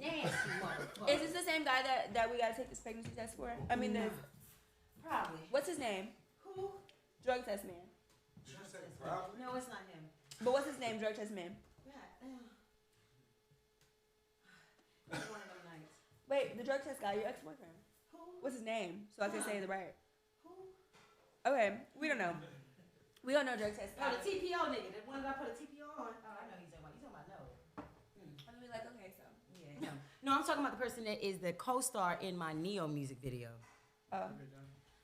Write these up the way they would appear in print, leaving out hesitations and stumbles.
nasty motherfucker. Is this the same guy that we gotta take this pregnancy test for? I mean, probably. What's his name? Who? Drug test man. No, it's not him. But what's his name? Drug test man. One of them nights. Wait, the drug test guy, your ex-boyfriend. Who? What's his name? So I can say it right. Who? Okay, we don't know. We don't know drug test guy. Oh, the TPO nigga. The one that I put a TPO on. Oh, I know he's talking about. He's talking about no. I'm gonna be like, okay, so. Yeah. No, I'm talking about the person that is the co-star in my Neo music video. Oh.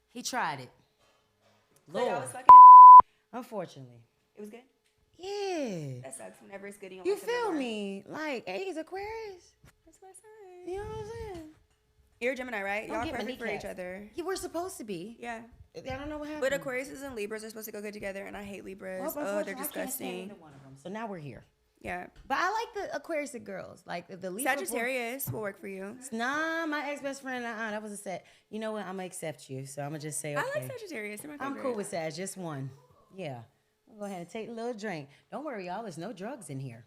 He tried it. So y'all was fucking? Unfortunately. It was good? Yeah. That sucks whenever it's good. You feel me? Like, hey, he's Aquarius. That's what I said. You know what I'm saying? You're a Gemini, right? Don't Y'all get my perfect for each kneecaps. other. Yeah, we're supposed to be. Yeah. I don't know what happened. But Aquariuses and Libras are supposed to go good together, and I hate Libras. Well, Oh, they're unfortunately, I can't stand disgusting. either one of them. So now we're here. Yeah. But I like the Aquarius girls. Like the Libra. Sagittarius will work for you. Nah, my ex-best friend, that was a set. You know what? I'm going to accept you. So I'm going to just say, okay. I like Sagittarius. They're my favorite. I'm cool with Sag. Just one. Yeah. I'll go ahead and take a little drink. Don't worry, y'all. There's no drugs in here.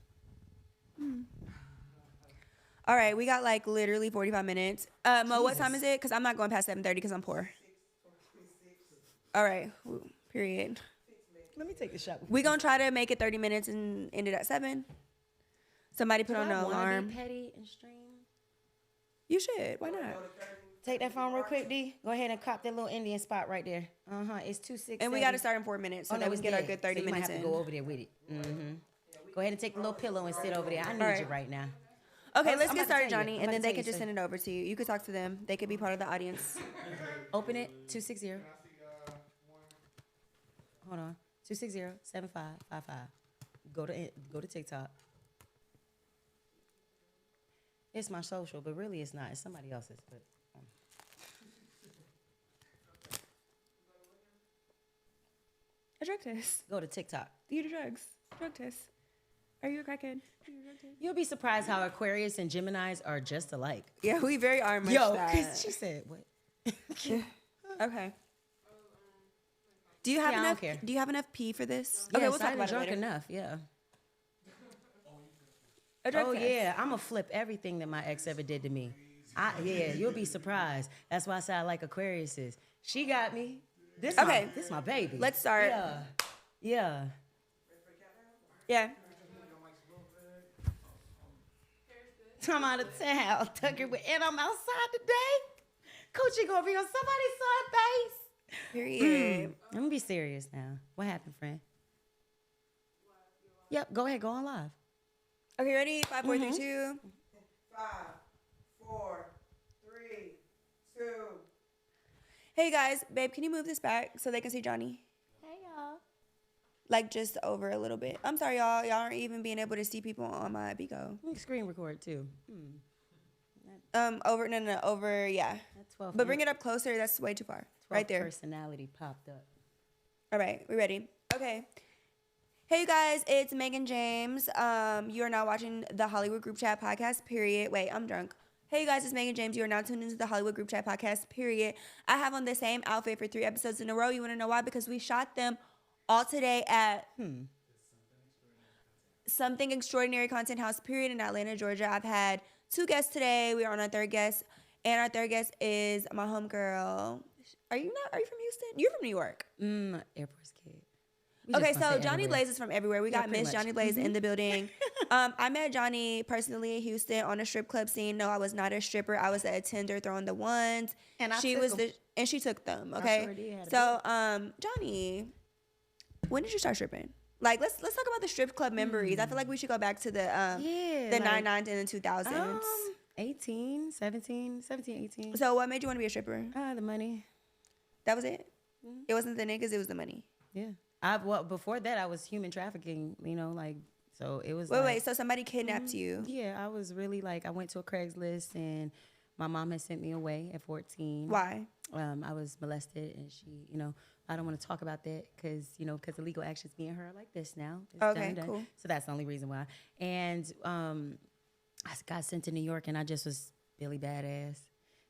All right, we got like literally 45 minutes. Mo, what time is it? Because I'm not going past 7:30 because I'm poor. All right, period. Let me take the shot. We gonna try to make it 30 minutes and end it at 7. Somebody put on an alarm. Be petty and stream. You should. Why not? Take that phone real quick, D. Go ahead and cop that little Indian spot right there. It's 2-6. And we got to start in 4 minutes so that we can get our good 30 so minutes might in. have to go over there with it. Go ahead and take a little pillow and sit over there. I need you right now. Okay, let's I'm get about to started, tell you. Johnny, I'm and about then to they tell can you, just so- send it over to you. You could talk to them. They could be part of the audience. Open it. 260. Hold on. 260-7555. Go to TikTok. It's my social, but really it's not. It's somebody else's. But A drug test. go to TikTok. You do drugs. Drug test. Are you a crackhead? Are you a drug test? You'll be surprised how Aquarius and Geminis are just alike. Yeah, we very are much Yo, that. she said what? Okay. Do you have Yeah, I don't enough? care. Do you have enough pee for this? Okay, we'll talk about it drunk later. enough. Yeah. A drug Oh test. yeah, I'm gonna flip everything that my ex ever did to me. You'll be surprised. That's why I say I like Aquariuses. She got me. This my baby. Let's start. Yeah. Yeah. I'm out of town, Tucker, and I'm outside today. Coochie gonna be on somebody's side base. Period. Let me be serious now. What happened, friend? Yep, go ahead, go on live. Okay, ready? 5, 4, 3, 2. 5, 4, 3, 2. Hey guys, babe, can you move this back so they can see Johnny? Hey y'all. Like just over a little bit. I'm sorry, y'all. Y'all aren't even being able to see people on my Bico. You can screen record too. Over, yeah. That 12. But bring it up closer. That's way too far. Right there. Personality popped up. All right, we ready? Okay. Hey, you guys, it's Megan James. You are now watching the Hollywood Group Chat Podcast, period. Wait, I'm drunk. Hey, you guys, it's Megan James. You are now tuned into the Hollywood Group Chat Podcast, period. I have on the same outfit for 3 episodes in a row. You want to know why? Because we shot them all today at Something Extraordinary Content House, period, in Atlanta, Georgia. I've had 2 guests today. We are on our 3rd guest, and our 3rd guest is my homegirl. Are you from Houston? You're from New York. Air Force kid. We Okay, just gonna so say Johni everywhere. Blaze is from everywhere. We got pretty Miss much. Johni Blaze in the building. I met Johnny personally in Houston on a strip club scene. No, I was not a stripper. I was a attender throwing the ones. And I she took was 'em. and she took them. Okay, sure did. Had a so Johnny, when did you start stripping? Like let's talk about the strip club memories. I feel like we should go back to the the like, 99s and the 2000s. 18, 17, 18. So what made you want to be a stripper? The money. That was it. It wasn't the niggas. It was the money. Yeah. Before that, I was human trafficking, so it was Wait. So somebody kidnapped you. Yeah, I was really I went to a Craigslist and my mom had sent me away at 14. Why? I was molested and she, I don't want to talk about that because the legal actions, me and her are like this now. It's Okay, done. cool. So that's the only reason why. And I got sent to New York and I just was really badass.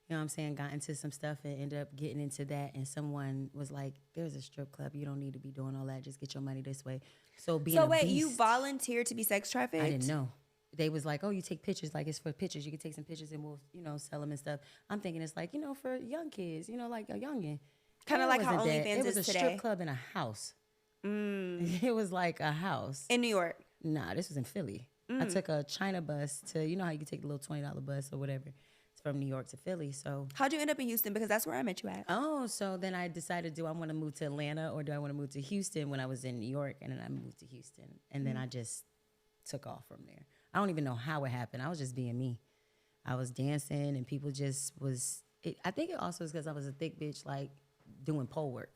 You know what I'm saying? Got into some stuff and ended up getting into that. And someone was like, there's a strip club. You don't need to be doing all that. Just get your money this way. So wait, you volunteered to be sex trafficked? I didn't know. they was like, oh, you take pictures, like it's for pictures. You can take some pictures and we'll, sell them and stuff. I'm thinking it's like, for young kids, like a youngin. Kind of like how It OnlyFans is today. It was a strip club in a house. It was like a house. In New York? Nah, this was in Philly. I took a China bus to, how you can take the little $20 bus or whatever. It's from New York to Philly. So how'd you end up in Houston? Because that's where I met you at. Oh, so then I decided, do I want to move to Atlanta or do I want to move to Houston when I was in New York? And then I moved to Houston. And then I just took off from there. I don't even know how it happened. I was just being me. I was dancing and people just was, I think it also is because I was a thick bitch, like doing pole work.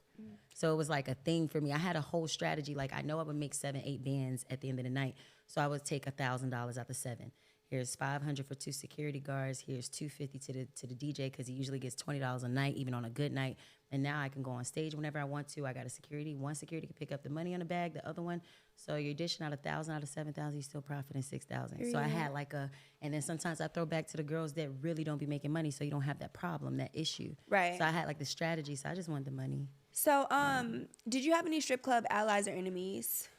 So it was like a thing for me. I had a whole strategy. Like I know I would make 7, 8 bands at the end of the night. So I would take $1,000 out the 7. Here's $500 for 2 security guards. Here's $250 to the DJ because he usually gets $20 a night, even on a good night. And now I can go on stage whenever I want to. I got a security. One security can pick up the money on the bag. The other one, so you're dishing out $1,000 out of 7,000. You're still profiting 6,000. So I had like and then sometimes I throw back to the girls that really don't be making money, so you don't have that problem, that issue. Right. So I had like the strategy. So I just wanted the money. So, did you have any strip club allies or enemies,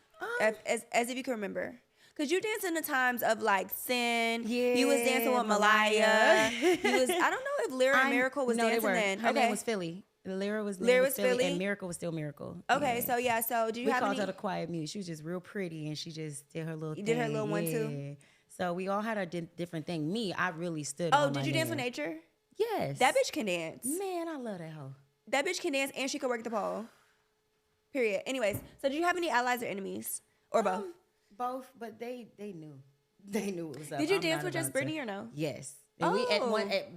as if you can remember? Cause you danced in the times of like Sin. Yeah, you was dancing with Malaya. You was. I don't know if Lyra and Miracle was dancing then. Her name was Philly. Lyra was Philly, and Miracle was still Miracle. Okay, so yeah, so did you have any? We called her the quiet muse. She was just real pretty, and she just did her little thing. Did her little one too? So we all had our different thing. Me, I really stood. Oh, on did my you dance man. with Nature? Yes. That bitch can dance. Man, I love that hoe. That bitch can dance and she can work the pole. Period. Anyways, so did you have any allies or enemies? Or both? Both, but they knew. They knew it was up. Did you dance with just Brittany or no? Yes. And we at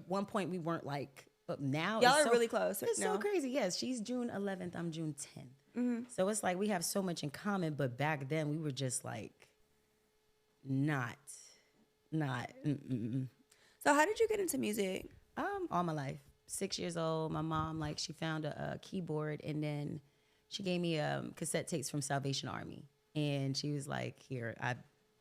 one point we weren't like, but now y'all are really close. It's so crazy. Yes, she's June 11th. I'm June 10th. So it's like we have so much in common, but back then we were just like not. So how did you get into music? All my life. 6 years old. My mom, like, she found a keyboard and then she gave me cassette tapes from Salvation Army. And she was like, here,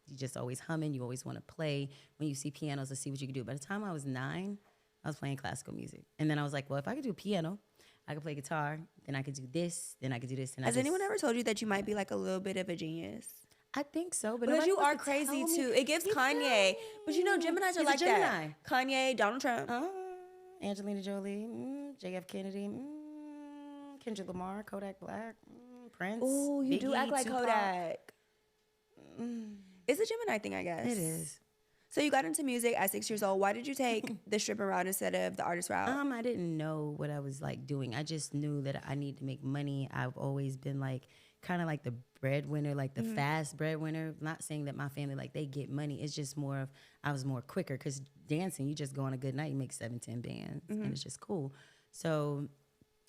you just always humming. You always want to play. When you see pianos, let's see what you can do. By the time I was 9, I was playing classical music. And then I was like, well, if I could do piano, I could play guitar, then I could do this, then I could do this. And Has anyone ever told you that you might be like a little bit of a genius? I think so. But because you are crazy too. It gives Kanye. But you know, Geminis are like that. Kanye, Donald Trump. Angelina Jolie, JF Kennedy, Kendrick Lamar, Kodak Black, Prince. Oh, you Biggie, do act like Tupac. Kodak. It's a Gemini thing, I guess. It is. So you got into music at 6 years old. Why did you take the stripping route instead of the artist route? I didn't know what I was like doing. I just knew that I need to make money. I've always been like kind of like the breadwinner, like the fast breadwinner. Not saying that my family, like, they get money. It's just more of, I was more quicker because dancing, you just go on a good night, you make 7, 10 bands, and it's just cool. So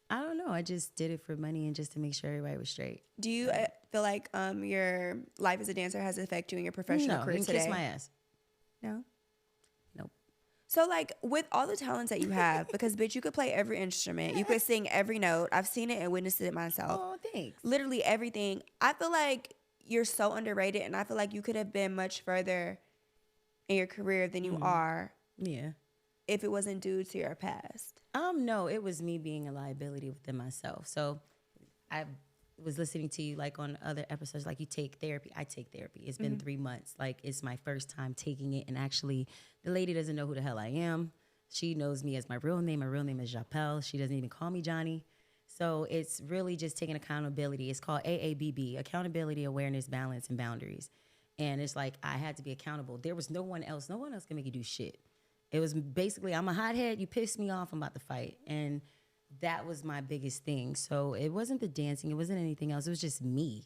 I don't know. I just did it for money and just to make sure everybody was straight. Do you feel like your life as a dancer has affected you in your professional career today? Kiss my ass. No? Nope. So, like, with all the talents that you have, because, bitch, you could play every instrument. You could sing every note. I've seen it and witnessed it myself. Oh, thanks. Literally everything. I feel like you're so underrated, and I feel like you could have been much further in your career than you are. Yeah. If it wasn't due to your past. No, it was me being a liability within myself. So I was listening to you like on other episodes, like you take therapy. I take therapy. It's been 3 months. Like, it's my first time taking it. And actually, the lady doesn't know who the hell I am. She knows me as my real name. My real name is Japelle. She doesn't even call me Johnny. So it's really just taking accountability. It's called AABB, Accountability, Awareness, Balance, and Boundaries. And it's like, I had to be accountable. There was no one else. No one else can make you do shit. It was basically, I'm a hothead. You piss me off, I'm about to fight. And that was my biggest thing. So it wasn't the dancing. It wasn't anything else. It was just me.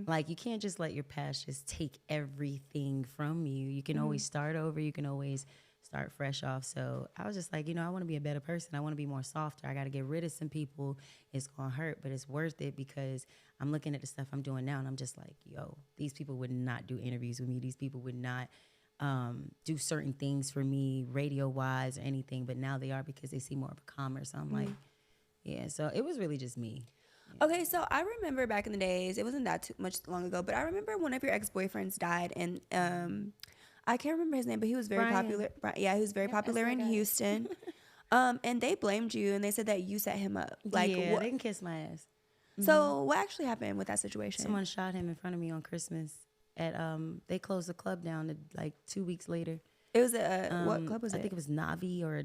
Like, you can't just let your past just take everything from you. You can always start over. You can always start fresh off. So I was just like, I want to be a better person. I want to be more softer. I got to get rid of some people. It's going to hurt, but it's worth it because I'm looking at the stuff I'm doing now and I'm just like, yo, these people would not do interviews with me. These people would not do certain things for me radio-wise or anything, but now they are because they see more of a commerce. So I'm like, yeah, so it was really just me. Yeah. Okay, so I remember back in the days, it wasn't that too much long ago, but I remember one of your ex-boyfriends died, and I can't remember his name, but he was very popular. Yeah, he was very popular in Houston. And they blamed you, and they said that you set him up. Like, yeah, they can kiss my ass. So what actually happened with that situation? Someone shot him in front of me on Christmas. at they closed the club down like 2 weeks later. It was what club was it? I think it was Navi or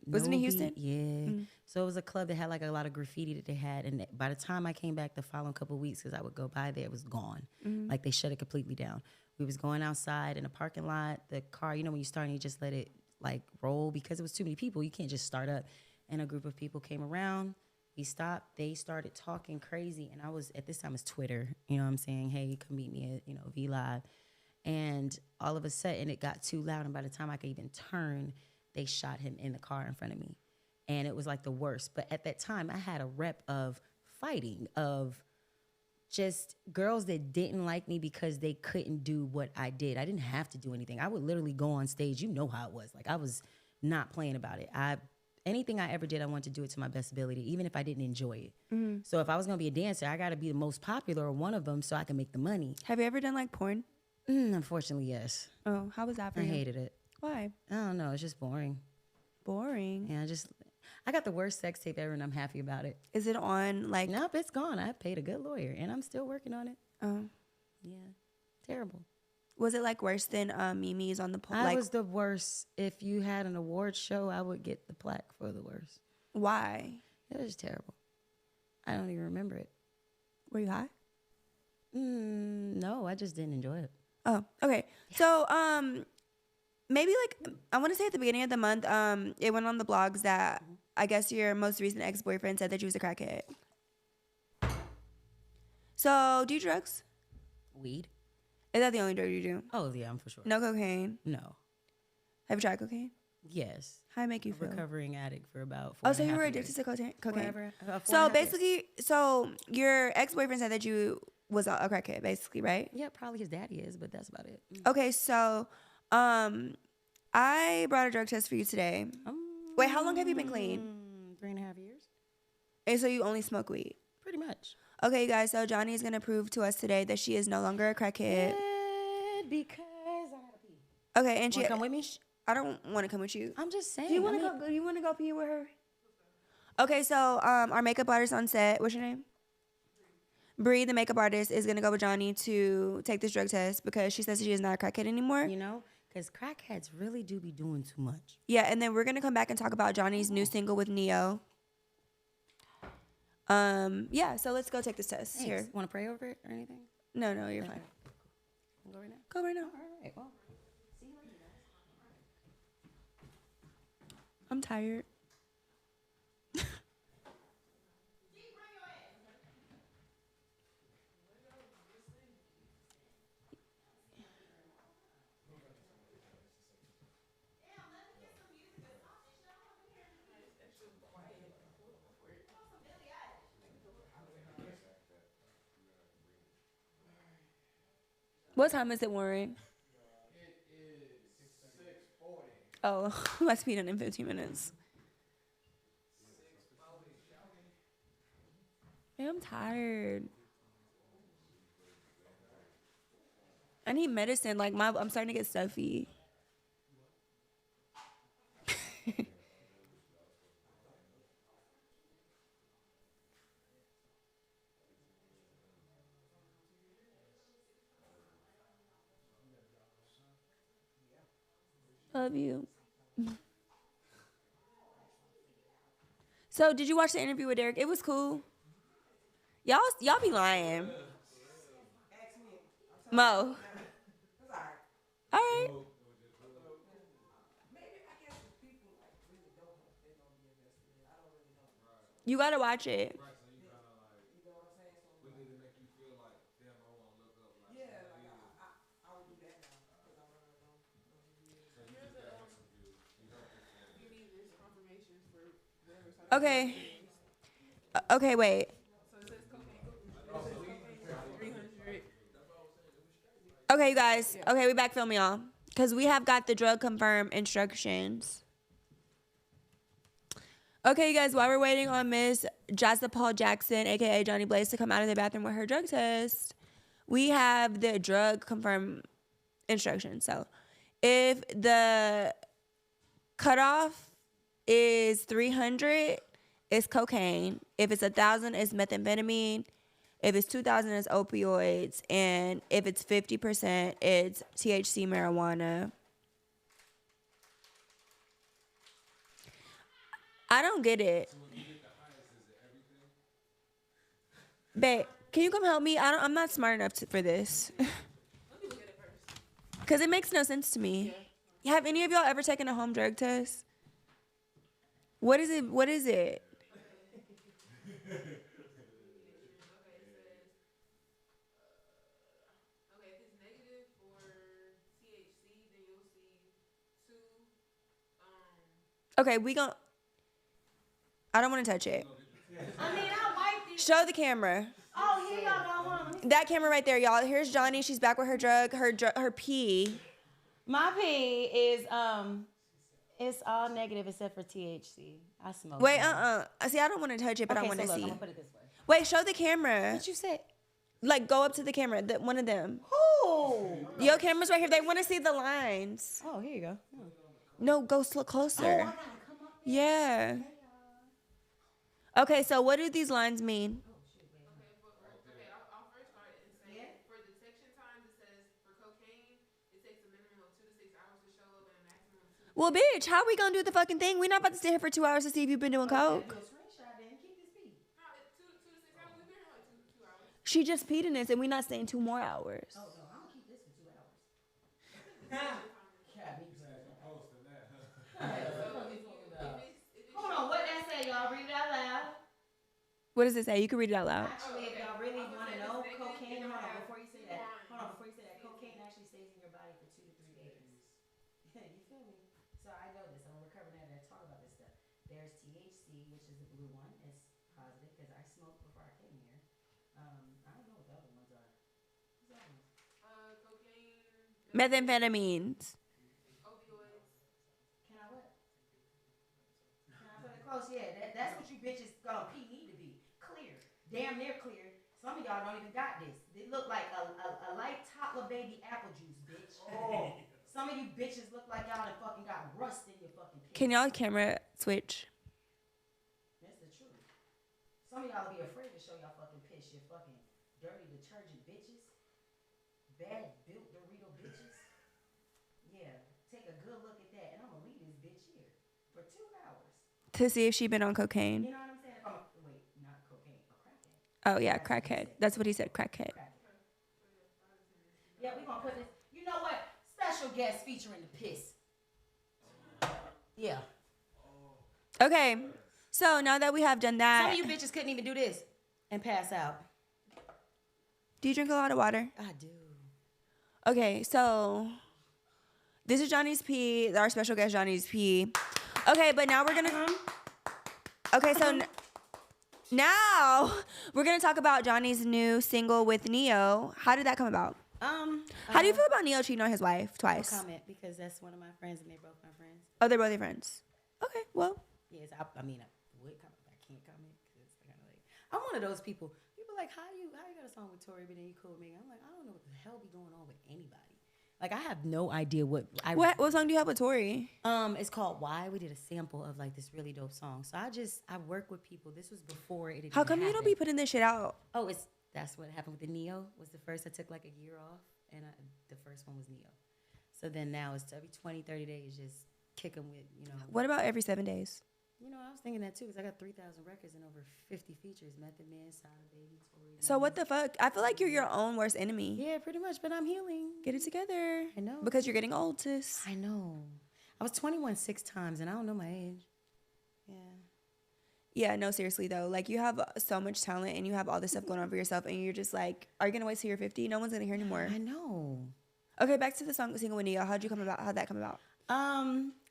Was it in Novi. Houston? Yeah. So it was a club that had like a lot of graffiti that they had, and by the time I came back the following couple of weeks, because I would go by there, it was gone. Like they shut it completely down. We was going outside in a parking lot. The car, you know, when you start and you just let it like roll because it was too many people. You can't just start up. And a group of people came around. We stopped. They started talking crazy, and I was at this time it's Twitter. You know what I'm saying? Hey, come meet me at V Live. And all of a sudden, it got too loud. And by the time I could even turn, they shot him in the car in front of me. And it was like the worst. But at that time, I had a rep of fighting, of just girls that didn't like me because they couldn't do what I did. I didn't have to do anything. I would literally go on stage. You know how it was. Like, I was not playing about it. Anything I ever did, I wanted to do it to my best ability, even if I didn't enjoy it. So if I was going to be a dancer, I got to be the most popular or one of them so I can make the money. Have you ever done like porn? Unfortunately, yes. Oh, how was that for I you? hated it. Why? I don't know. It's just boring. Boring. Yeah, I got the worst sex tape ever, and I'm happy about it. Is it on like? Nope, it's gone. I paid a good lawyer, and I'm still working on it. Oh, Yeah, terrible. was it like worse than Mimi's on the I was the worst. If you had an award show, I would get the plaque for the worst. Why? It was terrible. I don't even remember it. Were you high? No, I just didn't enjoy it. Oh, okay. So, maybe like I want to say at the beginning of the month, it went on the blogs that I guess your most recent ex-boyfriend said that you was a crackhead. So, do you drugs? Weed? Is that the only drug you do? Oh, yeah, I'm for sure. No cocaine. No. Have you tried cocaine? Yes. How it make you feel? Recovering addict for about 4.5 Oh, so you were years. addicted to cocaine? Whatever. So basically, so your ex-boyfriend said that you was a crackhead, basically, right? Yeah, probably his daddy is, but that's about it. Okay, so I brought a drug test for you today. Wait, how long have you been clean? 3.5 years. And so you only smoke weed? Pretty much. Okay, guys, so Johnny is going to prove to us today that she is no longer a crackhead. Because I gotta pee. Okay, and she... Wanna come with me? I don't want to come with you. I'm just saying. Do you want to go? You want to go pee with her? Okay, so our makeup artist on set. What's your name? Bree, the makeup artist, is gonna go with Johnny to take this drug test because she says she is not a crackhead anymore. You know, because crackheads really do be doing too much. Yeah, and then we're gonna come back and talk about Johnny's new single with Neo. Yeah, so let's go take this test. Thanks. Here. Want to pray over it or anything? No, you're fine. Go right now. Go right now. All right. Well. I'm tired. What time is it, Warren? It is 6:40. Oh, let's be done in 15 minutes. Man, I'm tired. I need medicine. Like I'm starting to get stuffy. Love you. So, did you watch the interview with Derek? It was cool. Y'all be lying. Mo. All right. You gotta watch it. Okay. Okay, wait. Okay, you guys. Okay, we back filming, y'all. Because we have got the drug confirm instructions. Okay, you guys, while we're waiting on Miss Jassa Paul Jackson, a.k.a. Johni Blaze, to come out of the bathroom with her drug test, we have the drug confirm instructions. So if the cutoff is 300, it's cocaine. If it's 1,000, it's methamphetamine. If it's 2,000, it's opioids. And if it's 50%, it's THC marijuana. I don't get it. Babe, can you come help me? I'm not smart enough for this. Because it makes no sense to me. Have any of y'all ever taken a home drug test? What is it? What is it? Okay, we gon' I don't want to touch it. I mean, I wiped it. Show the camera. Oh, here y'all go. Hold on. Let me- That camera right there, y'all. Here's Johnny. She's back with her her pee. My pee is it's all negative except for THC. I smoke. Wait, it. See, I don't want to touch it, but Okay, I want to so look, see. I'm gonna put it this way. Wait, show the camera. What you said? Like, go up to the camera. One of them. Who? Your camera's right here. They want to see the lines. Oh, here you go. Oh. No, go closer. Oh, I gotta come up. Yeah. Okay, so what do these lines mean? Okay, I'll first start and say for detection times, it says for cocaine, it takes a minimum of 2 to 6 hours to show up and a maximum of 2 to Well, bitch, how we gonna do the fucking thing? We're not about to sit here for 2 hours to see if you've been doing coke. Do a screenshot then. Keep this pee. No, 2 to 6 hours. We've been here like 2 hours. She just peed in this, and we're not staying 2 more hours. Oh no, I'm gonna keep this for 2 hours. Hold on, what that say? Y'all read it out loud. What does it say? You can read it out loud. Actually, if y'all really want to know, cocaine. Hold on, before you say that. Hold on, before you say that, cocaine actually stays in your body for 2 to 3 days. You feel me? So I know this. I'm a recovered addict. I talk about this stuff. There's THC, which is the blue one. It's positive because I smoked before I came here. I don't know what the other ones are. What's the other ones? Cocaine, Methamphetamines. opioids. Can I what? Can I put it close? Yeah, that's what you bitches pee need to be. Clear. Damn near clear. Some of y'all don't even got this. They look like a light toddler baby apple juice, bitch. Oh. Some of you bitches look like y'all done fucking got rust in your fucking piss. Can y'all camera switch? That's the truth. Some of y'all be afraid to show y'all fucking piss. You fucking dirty detergent bitches. Bad built Dorito bitches. Yeah. Take a good look at that. And I'm gonna leave this bitch here for 2 hours. To see if she been on cocaine. You know what I'm saying? Wait, not cocaine, a crackhead. Oh, yeah, crackhead. That's what he said, crackhead. Yeah, we gonna put this. You know what? Special guest featuring the piss. Yeah. Okay, so now that we have done Some that, of you bitches couldn't even do this and pass out. do you drink a lot of water? I do. Okay, so this is Johnny's pee, our special guest Johnny's pee. Okay, but now we're gonna. Okay, so now we're gonna talk about Johnny's new single with Neo. How did that come about? How do you feel about Neo cheating on his wife No twice? comment because that's one of my friends and they're both my friends. Oh, they're both your friends. Okay, well, Yes, I would comment, but I can't comment because it's kind of like I'm one of those people. People like how you got a song with Tori, but then you cool with me. I'm like I don't know what the hell be going on with anybody. Like I have no idea what what song do you have with Tori? It's called Why. We did a sample of like this really dope song. So I work with people. This was before it. How come you don't be putting this shit out? Oh, that's what happened with the Neo. Was the first. I took like a year off, and the first one was Neo. So then now it's every 20, 30 days, just kick them with What about every 7 days? I was thinking that too, because I got 3,000 records and over 50 features. Method Man, Silent Baby, Tori. So what the fuck? I feel like you're your own worst enemy. Yeah, pretty much. But I'm healing. Get it together. I know. Because you're getting old, sis. I know. I was 21 6 times, and I don't know my age. Yeah. Yeah, no, seriously though. Like you have so much talent and you have all this stuff going on for yourself, and you're just like, are you gonna wait till you're 50? No one's gonna hear anymore. I know. Okay, back to the single with Neo. How'd that come about?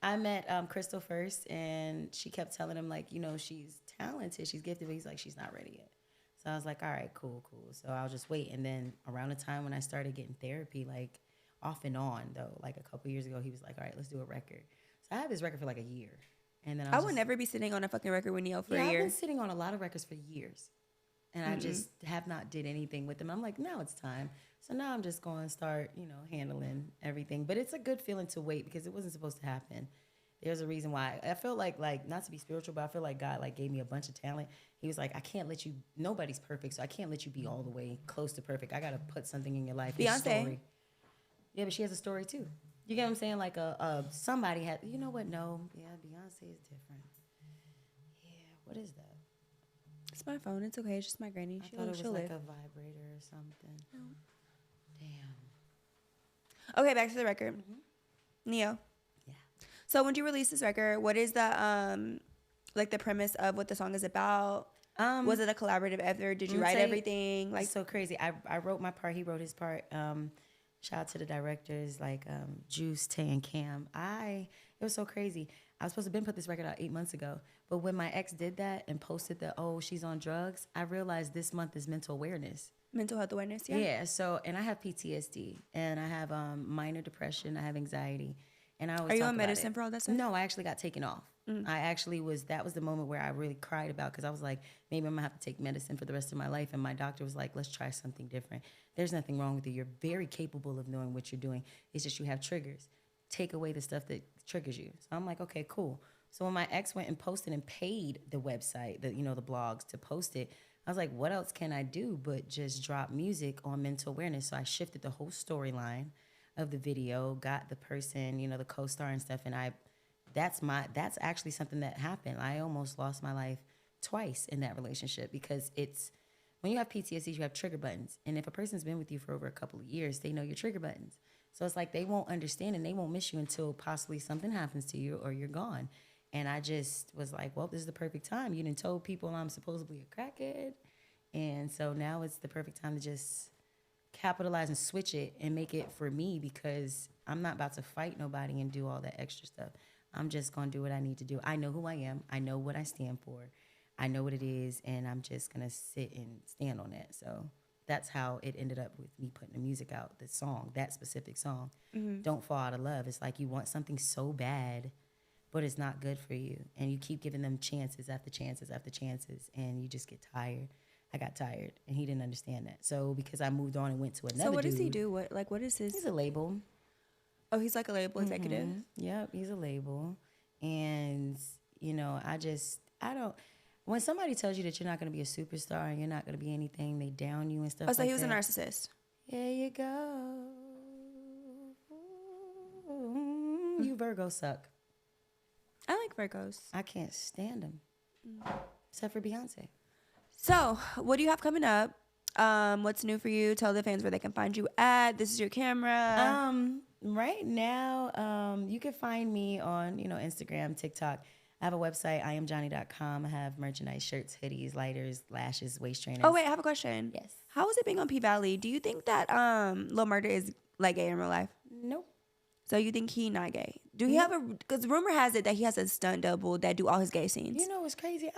I met Crystal first, and she kept telling him like, she's talented, she's gifted, but he's like, she's not ready yet. So I was like, all right, cool. So I'll just wait. And then around the time when I started getting therapy, like off and on though, like a couple years ago, he was like, all right, let's do a record. So I had this record for like a year, and then I would never be sitting on a fucking record with Neo for a year. I've been sitting on a lot of records for years, and I just have not did anything with them. I'm like, now it's time. So now I'm just going to start, handling everything. But it's a good feeling to wait because it wasn't supposed to happen. There's a reason why. I feel like not to be spiritual, but I feel like God like gave me a bunch of talent. He was like, I can't let you. Nobody's perfect, so I can't let you be all the way close to perfect. I gotta put something in your life. A Beyonce. story. Yeah, but she has a story too. You get what I'm saying? Like somebody had. You know what? No, yeah, Beyonce is different. Yeah, what is that? It's my phone. It's okay. It's just my granny. I thought it was She'll like live. a vibrator or something. No. Damn. Okay, back to the record. Neo. Yeah. So when you release this record, what is the like the premise of what the song is about? Was it a collaborative effort? Did you write everything? Like so crazy. I wrote my part. He wrote his part. Shout out to the directors like Juice, Tay, and Cam. It was so crazy. I was supposed to have been put this record out 8 months ago, but when my ex did that and posted the she's on drugs, I realized this month is mental awareness. Mental health awareness. Yeah. Yeah. So and I have PTSD and I have minor depression. I have anxiety, and I always Are you talk on about medicine it. for all that stuff? No, I actually got taken off. I actually was. That was the moment where I really cried about because I was like, maybe I'm gonna have to take medicine for the rest of my life. And my doctor was like, let's try something different. There's nothing wrong with you. You're very capable of knowing what you're doing. It's just you have triggers. Take away the stuff that triggers you. So I'm like, okay, cool. So when my ex went and posted and paid the website, the blogs to post it, I was like, what else can I do but just drop music on mental awareness? So I shifted the whole storyline of the video, got the person, the co-star and stuff, and that's actually something that happened. I almost lost my life twice in that relationship because it's when you have PTSD, you have trigger buttons. And if a person's been with you for over a couple of years, they know your trigger buttons. So it's like they won't understand and they won't miss you until possibly something happens to you or you're gone. And I just was like, well, this is the perfect time. You done told people I'm supposedly a crackhead. And so now it's the perfect time to just capitalize and switch it and make it for me because I'm not about to fight nobody and do all that extra stuff. I'm just going to do what I need to do. I know who I am. I know what I stand for. I know what it is, and I'm just going to sit and stand on that. So that's how it ended up with me putting the music out, the song, that specific song, Don't Fall Out of Love. It's like you want something so bad, but it's not good for you. And you keep giving them chances after chances after chances, and you just get tired. I got tired, and he didn't understand that. So because I moved on and went to another So what dude, does he do? What is his? He's a label. Oh, he's like a label executive. Yep, he's a label. And, I don't, when somebody tells you that you're not going to be a superstar and you're not going to be anything, they down you and stuff Oh, so like he was that. a narcissist. There you go. You Virgos suck. I like Virgos. I can't stand them. Except for Beyonce. So what do you have coming up? What's new for you? Tell the fans where they can find you at. This is your camera. Right now, you can find me on, Instagram, TikTok. I have a website, iamjohnni.com. I have merchandise, shirts, hoodies, lighters, lashes, waist trainers. Oh, wait, I have a question. Yes. How is it being on P-Valley? Do you think that Lil Murda is like gay in real life? Nope. So you think he not gay? Do he have because rumor has it that he has a stunt double that do all his gay scenes. You know what's crazy?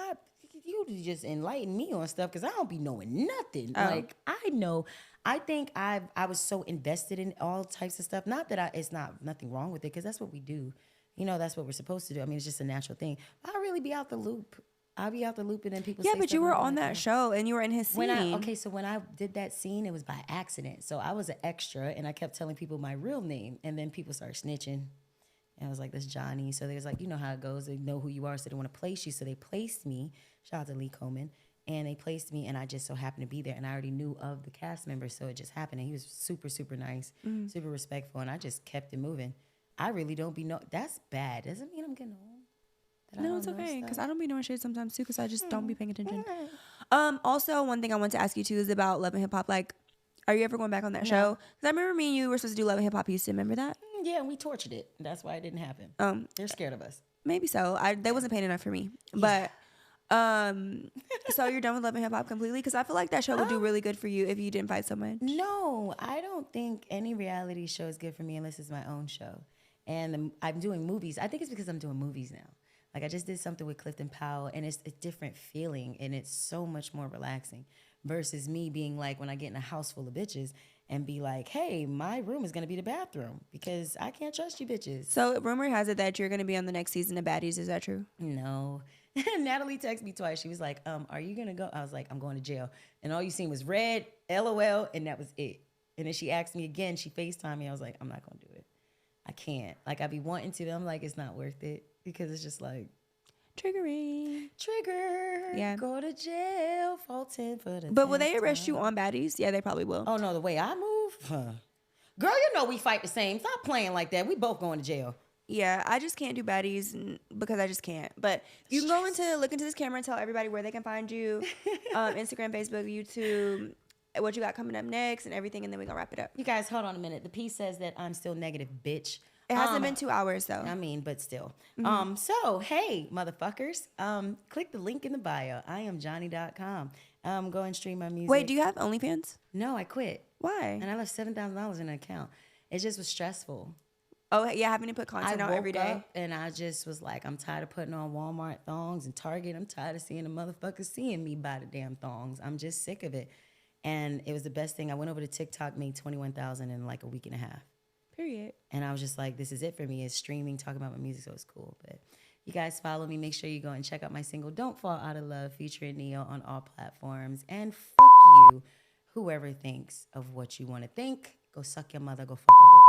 You just enlighten me on stuff because I don't be knowing nothing. Oh. Like I know, I think I was so invested in all types of stuff. Not that it's not nothing wrong with it because that's what we do. That's what we're supposed to do. I mean, it's just a natural thing. I really be out the loop. I'll be out the loop and then people. Yeah, say but you stuff were and I'm on like, that show and you were in his scene. So when I did that scene, it was by accident. So I was an extra and I kept telling people my real name and then people started snitching. And I was like, this Johnny. So they was like, you know how it goes. They know who you are, so they want to place you. So they placed me. Shout out to Lee Coleman. And they placed me and I just so happened to be there. And I already knew of the cast members. So it just happened. And he was super, super nice, super respectful. And I just kept it moving. I really don't be that's bad. Doesn't mean I'm getting old. No, it's okay because I don't be knowing shit sometimes too because I just don't be paying attention. Also, one thing I want to ask you too is about Love and Hip Hop. Like, are you ever going back on that show? Because I remember me and you were supposed to do Love and Hip Hop Houston. Remember that? Yeah, and we tortured it. That's why it didn't happen. They're scared of us. Maybe so. They wasn't paying enough for me. But so you're done with Love and Hip Hop completely? Because I feel like that show would do really good for you if you didn't fight so much. No, I don't think any reality show is good for me unless it's my own show. And I'm doing movies. I think it's because I'm doing movies now. Like I just did something with Clifton Powell, and it's a different feeling, and it's so much more relaxing versus me being like when I get in a house full of bitches and be like, hey, my room is going to be the bathroom because I can't trust you bitches. So rumor has it that you're going to be on the next season of Baddies. Is that true? No. Natalie texted me twice. She was like, are you going to go? I was like, I'm going to jail. And all you seen was red, LOL, and that was it. And then she asked me again. She FaceTimed me. I was like, I'm not going to do it. I can't. Like, I be wanting to. I'm like, it's not worth it. because it's just like Triggering. trigger. Yeah. Go to jail. Faulting for the. But will they 10th arrest you time. on baddies? Yeah, they probably will. Oh no, the way I move, girl, you know we fight the same. Stop playing like that. We both going to jail. Yeah, I just can't do baddies because I just can't. But you can go look into this camera and tell everybody where they can find you. Instagram, Facebook, YouTube, what you got coming up next and everything, and then we're gonna wrap it up. You guys, hold on a minute. The piece says that I'm still negative, bitch. It hasn't been 2 hours though. I mean, but still. So hey, motherfuckers. Click the link in the bio. I am Johnni.com. Go and stream my music. Wait, do you have OnlyFans? No, I quit. Why? And I left $7,000 in an account. It just was stressful. Oh yeah, having to put I content out woke every day. up and I just was like, I'm tired of putting on Walmart thongs and Target. I'm tired of seeing the motherfuckers seeing me buy the damn thongs. I'm just sick of it. And it was the best thing. I went over to TikTok, made 21,000 in like a week and a half. Period. And I was just like, this is it for me. It's streaming, talking about my music, so it's cool. But you guys follow me. Make sure you go and check out my single, Don't Fall Out of Love, featuring Neo on all platforms. And fuck you, whoever thinks of what you want to think. Go suck your mother, go fuck a